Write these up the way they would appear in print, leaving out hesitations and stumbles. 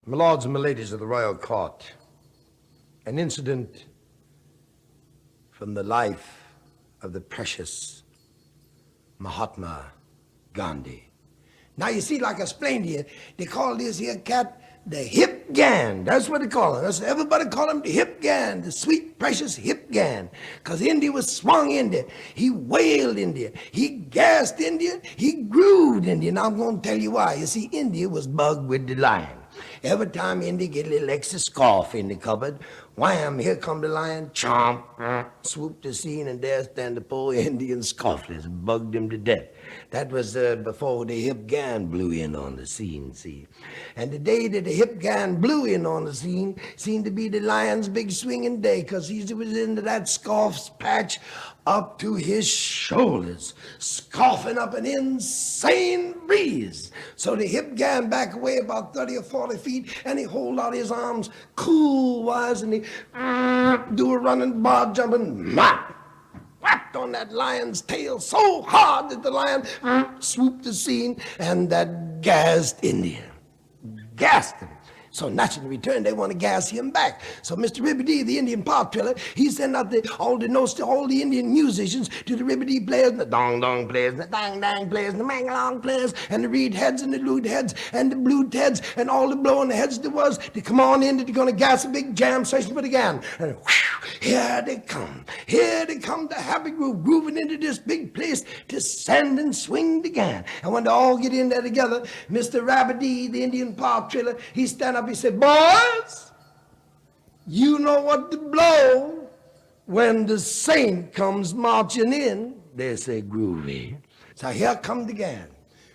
My lords and my ladies of the royal court, an incident from the life of the precious Mahatma Gandhi. Now, you see, like I explained to you, they call this here cat the hip gan. That's what they call him. That's, everybody call him the hip gan, the sweet, precious hip gan. Because India was swung India. He wailed India. He gassed India. He grooved India. Now, I'm going to tell you why. You see, India was bugged with the lion. Every time India get a little extra scarf in the cupboard, wham, here come the lion, chomp, swoop the scene, and there stand the poor Indian scoffless, bugged him to death. That was before the hip gan blew in on the scene, see. And the day that the hip gan blew in on the scene seemed to be the lion's big swinging day, because he was into that scarf's patch up to his shoulders, scoffing up an insane breeze. So the hip gan back away about 30 or 40 feet, and he hold out his arms cool-wise, and he do a running bar jumping, whacked on that lion's tail so hard that the lion swooped the scene, and that gassed India. Gassed him. So naturally, in return, they want to gas him back. So Mr. Ribbity, the Indian part trailer, he sent out all the Indian musicians to the Ribbity players, and the dong-dong players, and the dang-dang players, and the mang-along players, and the reed heads, and the lute heads, and the blue heads, and all the blowing heads there was to come on in, that they're going to gas a big jam session for the gan. And whew, here they come. Here they come, the happy groove, grooving into this big place to send and swing the gan. And when they all get in there together, Mr. Rabbity, the Indian part trailer, he stand up. He said, boys, you know what to blow when the saint comes marching in. They say, groovy. So here come the gang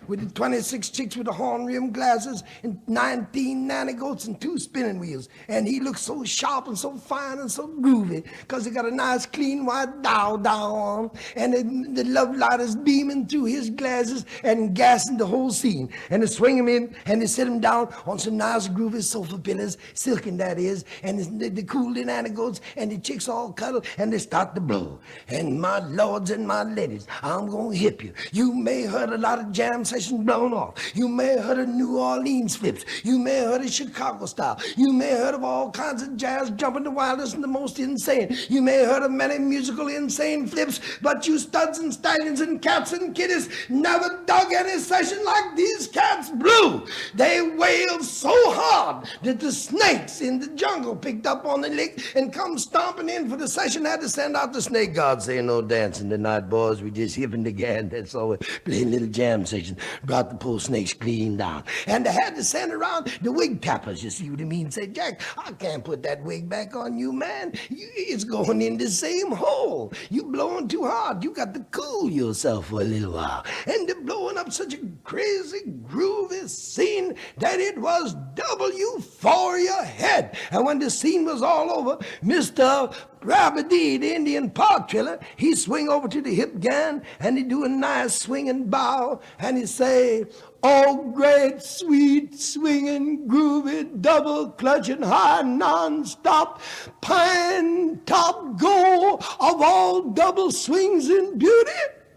with the 26 chicks with the horn-rimmed glasses and 19 nanny goats and 2 spinning wheels. And he looks so sharp and so fine and so groovy because he got a nice clean white dow on, and the love light is beaming through his glasses and gassing the whole scene. And they swing him in and they sit him down on some nice groovy sofa pillows, silken that is, and the cool nanny goats and the chicks all cuddle and they start to blow. And my lords and my ladies, I'm going to hip you. You may heard a lot of jam sessions blown off. You may have heard of New Orleans flips. You may have heard of Chicago style. You may have heard of all kinds of jazz jumping the wildest and the most insane. You may have heard of many musical insane flips, but you studs and stallions and cats and kitties never dug any session like these cats blew. They wailed so hard that the snakes in the jungle picked up on the lick and come stomping in for the session. Had to send out the snake guard saying, no dancing tonight, boys. We just hipping the gan. That's all. We're playing little jam sessions. Brought the poor snakes clean down. And they had to send around the wig tappers, you see what I mean? Say, Jack, I can't put that wig back on you, man. It's going in the same hole. You blowing too hard. You got to cool yourself for a little while. And they're blowing up such a crazy, groovy scene that it was W for your head. And when the scene was all over, Mr. Rabbity, the Indian part trailer, he swing over to the hip gan and he do a nice swinging bow and he say, oh, great, sweet, swinging, groovy, double clutching, high, non-stop, pine top go of all double swings in beauty.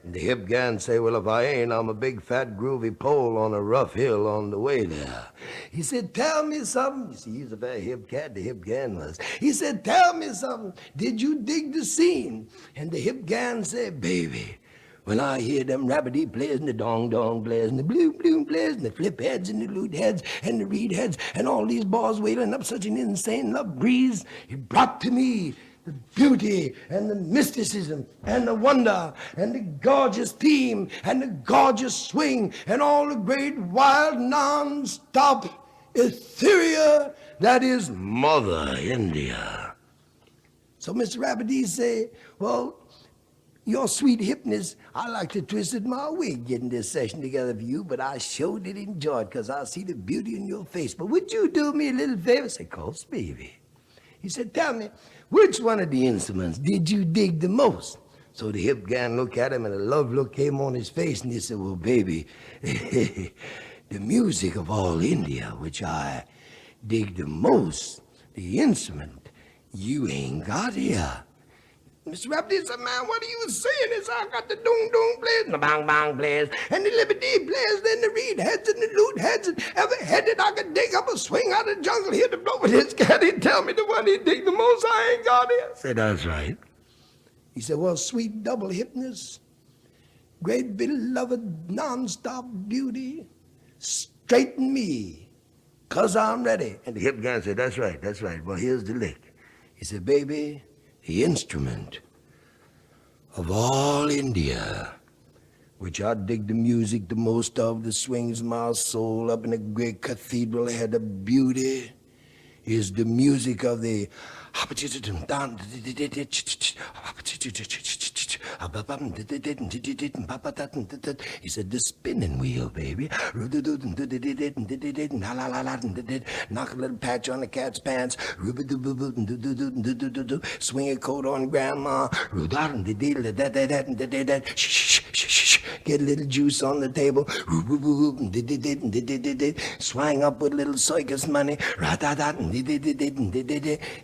The hip gan say, well, if I ain't, I'm a big, fat, groovy pole on a rough hill on the way there. He said, tell me something. You see, he's a very hip cat, the hip gan was. He said, tell me something. Did you dig the scene? And the hip gan said, baby, when I hear them rabbity players and the dong-dong players and the blue players and the flip heads and the lute heads and the reed heads and all these bars wailing up such an insane love breeze, it brought to me the beauty and the mysticism and the wonder and the gorgeous theme and the gorgeous swing and all the great wild non-stop etheria that is Mother India. So Mr. Rabbity say, well, your sweet hipness, I like to twisted my wig getting this session together for you, but I sure did enjoy it because I see the beauty in your face. But would you do me a little favor? I said, of course, baby. He said, tell me, which one of the instruments did you dig the most? So the hip gan looked at him and a love look came on his face and he said, well, baby, the music of all India, which I dig the most, the instrument you ain't got here. Mr. Raptor said, man, what are you saying? He said, I got the doom blaze and the bang blaze and the liberty blaze, then the reed heads and the loot heads and every head that I could dig up a swing out of the jungle here to blow with his cat. He'd tell me the one he dig the most, I ain't got it. I said, that's right. He said, well, sweet double hipness, great beloved non-stop beauty, straighten me, 'cause I'm ready. And the hip guy said, that's right. Well, here's the lick. He said, baby, the instrument of all India, which I dig the music the most of, that swings my soul up in a great cathedral ahead of beauty, is the music of the... He said, the spinning wheel, baby. Knock a little patch on the cat's pants. Swing a coat on grandma. Get a little juice on the table. Swang up with a little circus money.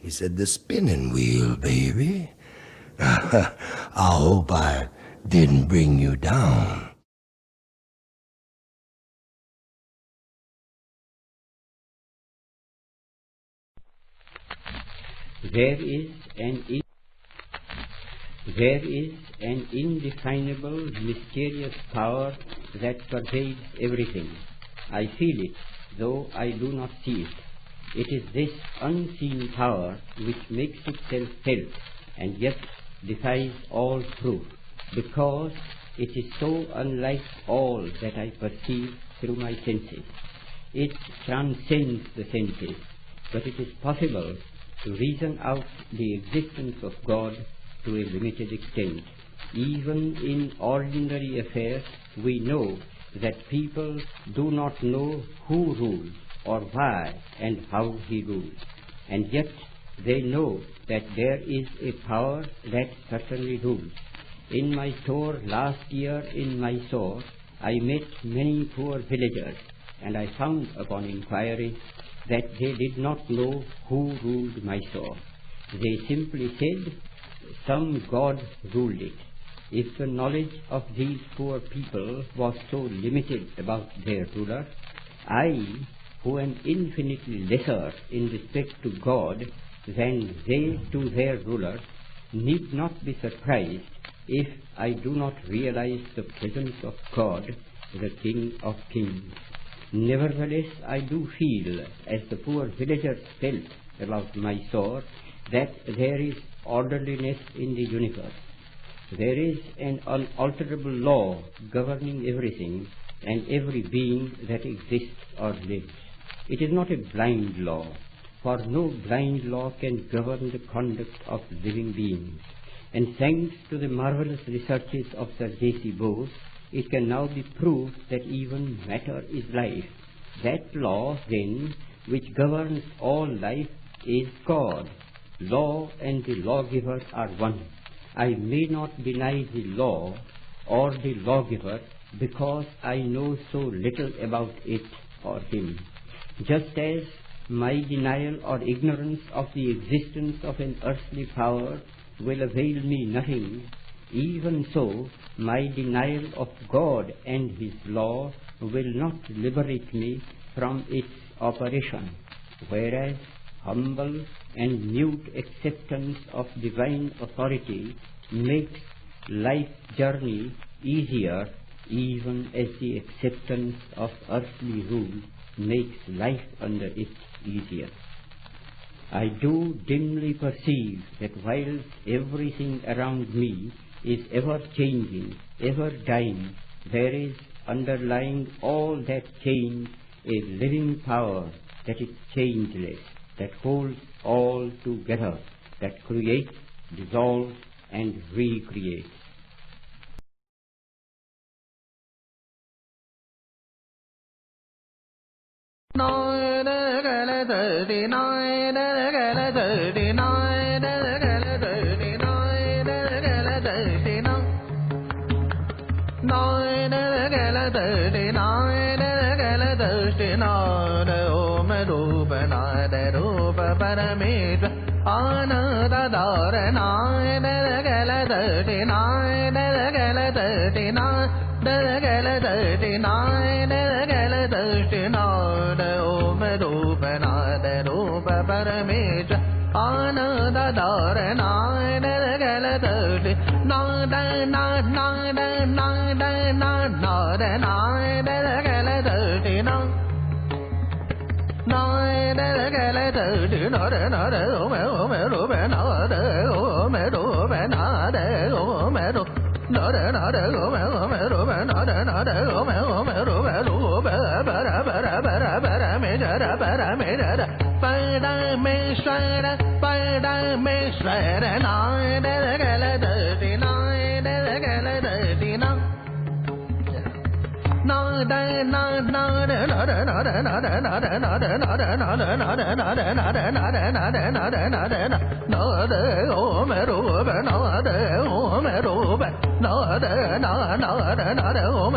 He said, the spinning wheel, baby. I hope I didn't bring you down. There is an indefinable, mysterious power that pervades everything. I feel it, though I do not see it. It is this unseen power which makes itself felt and yet defies all proof, because it is so unlike all that I perceive through my senses. It transcends the senses, but it is possible to reason out the existence of God to a limited extent. Even in ordinary affairs, we know that people do not know who rules or why and how he rules, and yet they know that there is a power that certainly rules. In my tour last year in Mysore, I met many poor villagers, and I found upon inquiry that they did not know who ruled Mysore. They simply said, some god ruled it. If the knowledge of these poor people was so limited about their ruler, I, who am infinitely lesser in respect to God than they to their ruler, need not be surprised if I do not realize the presence of God, the King of Kings. Nevertheless, I do feel, as the poor villagers felt about Mysore, that there is orderliness in the universe. There is an unalterable law governing everything and every being that exists or lives. It is not a blind law, for no blind law can govern the conduct of living beings. And thanks to the marvelous researches of Sir J.C. Bose, it can now be proved that even matter is life. That law, then, which governs all life is God. Law and the lawgiver are one. I may not deny the law or the lawgiver because I know so little about it or him. Just as my denial or ignorance of the existence of an earthly power will avail me nothing, even so my denial of God and his law will not liberate me from its operation, whereas humble and mute acceptance of divine authority makes life's journey easier, even as the acceptance of earthly rule makes life under it easier. I do dimly perceive that whilst everything around me is ever changing, ever dying, there is underlying all that change a living power that is changeless, that holds all together, that creates, dissolves, and recreates. Paramedra Anada dara nai da gala dirty nai da gala dirty nai da gala dirty nai da gala dirty nai da om rupa na da rupa parametra Anada dara nai da gala dirty na da na na da na da na na da nai da gala dirty na Nai da gala dirty na da na da om rupa na da om rupa na da om rupa na da na da om rupa na da na da om rupa rupa para me jara para me shara nai da gala dirty nai da gala dirty na Na da na na da na da na da na da na da na da na da na da na da na da na da na da na da na da na da na da om rupa na da om rupa na da na da na da om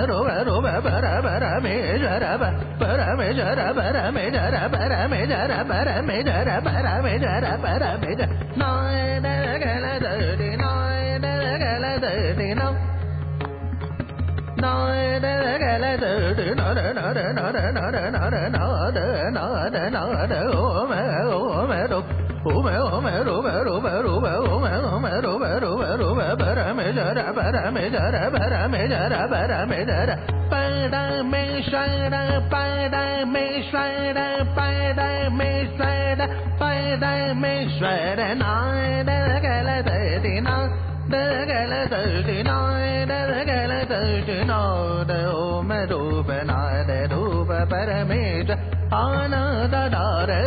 rupa para me jara para me jara para me jara para me jara para me jara para me jara para me jara na da gala dirty na da gala dirty na Na da gala dirty na da na da na da na da na da na da na da na da om rupa para me jara para me jara para me jara para me jara para me shara para me shara para me shara para me shara na da gala dirty na da gala dirty na da gala dirty na da om rupa na da rupa para me jara Anada dara